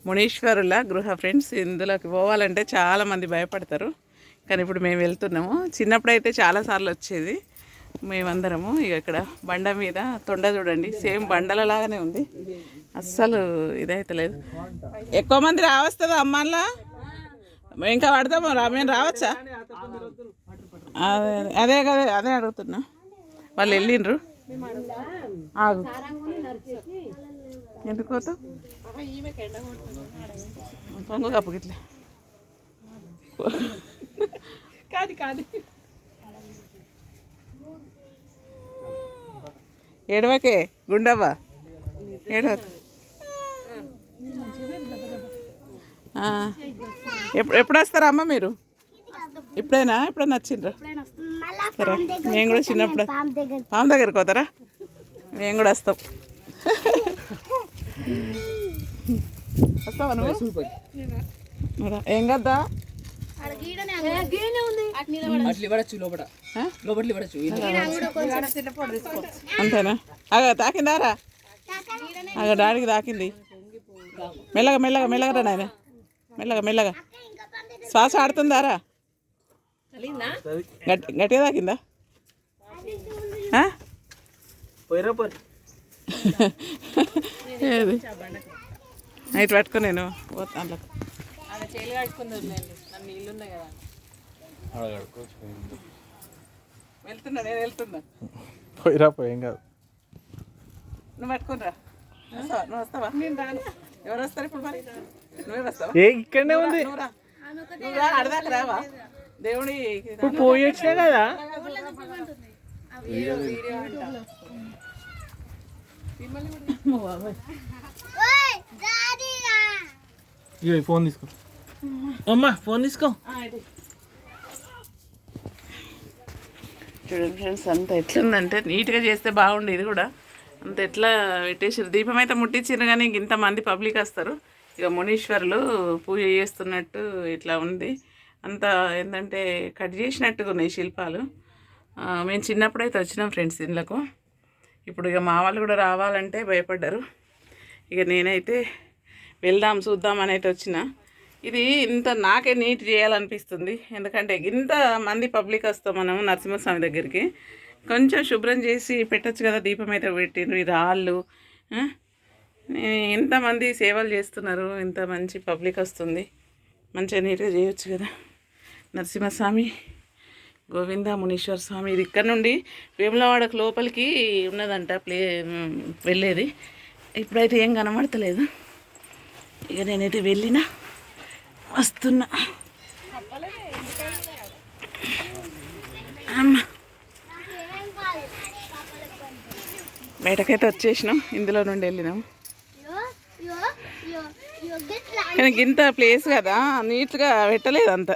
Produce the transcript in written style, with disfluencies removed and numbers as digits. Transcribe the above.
మునీశ్వరుల గృహ ఫ్రెండ్స్. ఇందులోకి పోవాలంటే చాలామంది భయపడతారు, కానీ ఇప్పుడు మేము వెళ్తున్నాము. చిన్నప్పుడైతే చాలాసార్లు వచ్చేది మేమందరము. ఇక ఇక్కడ బండ మీద తొండ చూడండి, సేమ్ బండల లాగానే ఉంది, అస్సలు ఇదైతే లేదు. ఎక్కువ మంది రావస్తుందా అమ్మాలా? ఇంకా పడతాము మేము రావచ్చా? అదే అదే అదే అడుగుతున్నా. వాళ్ళు వెళ్ళిండ్రు. ఆగు, ఎందుకు పోతావు? పొంగు కప్పు గిట్లా కాదు కాదు. ఏడవకే గుండవ్వ, ఏడవక. ఎప్పుడు వస్తారా అమ్మ మీరు? ఇప్పుడైనా ఎప్పుడైనా వచ్చిండ్రా? సరే, మేము కూడా చిన్నప్పుడు పాము దగ్గరికి పోతారా? మేము కూడా వస్తాం. వస్తావా నువ్వు? ఏం కదా అంతేనా? తాకిందారా? డాడీకి తాకింది. మెల్లగా మెల్లగా మెల్లగా రా నాయన, మెల్లగా మెల్లగా. శ్వాస ఆడుతుందారా? గట్టిగా తాకిందా? నైట్ పట్టుకో, నేను పోతాను. వెళ్తున్నా, నేను వెళ్తున్నా. పోయిరా పోయేం కాదు. నువ్వు పట్టుకునిరా. నువ్వు వస్తావా? నేను రాను. ఎవరు వస్తారు ఇప్పుడు? మరి నువ్వే వస్తావా? ఇక్కడనే ఉంది. నువ్వు రా, అడదాకా రావా? దేవుడి పోయి వచ్చినా కదా. ఫోన్ తీసుకో అమ్మా, ఫోన్ తీసుకో. చూడండి ఫ్రెండ్స్, అంత ఎట్లుందంటే నీట్గా చేస్తే బాగుండు. ఇది కూడా అంత ఎట్లా పెట్టేసారు. దీపం అయితే ముట్టించారు, కానీ ఇంతమంది పబ్లిక్ వస్తారు. ఇక మునీశ్వరులు పూజ చేస్తున్నట్టు ఇట్లా ఉంది. అంత ఏంటంటే కట్ చేసినట్టుగా ఉన్నాయి శిల్పాలు. మేము చిన్నప్పుడైతే వచ్చినాం ఫ్రెండ్స్ దీనిలకు. ఇప్పుడు ఇక మా వాళ్ళు కూడా రావాలంటే భయపడ్డారు. ఇక నేనైతే వెళ్దాం చూద్దాం అని అయితే వచ్చిన. ఇది ఇంత నాకే నీట్ చేయాలనిపిస్తుంది, ఎందుకంటే ఇంత మంది పబ్లిక్ వస్తాం మనం నరసింహస్వామి దగ్గరికి. కొంచెం శుభ్రం చేసి పెట్టచ్చు కదా. దీపం అయితే పెట్టిండ్రు, ఈ రాళ్ళు. ఎంతమంది సేవలు చేస్తున్నారు, ఇంత మంచి పబ్లిక్ వస్తుంది, మంచిగా నీట్గా చేయొచ్చు కదా. నరసింహస్వామి, గోవింద, మునీశ్వర స్వామి. ఇది ఇక్కడ నుండి వేములవాడకు లోపలికి ఉన్నదంట వెళ్ళేది. ఇప్పుడైతే ఏం కనబడతలేదు. ఇక నేనైతే వెళ్ళినా వస్తున్నా. బయటకైతే వచ్చేసినాం, ఇందులో నుండి వెళ్ళినాం. కానీ ఇంత ప్లేస్ కదా, నీట్గా పెట్టలేదు అంత.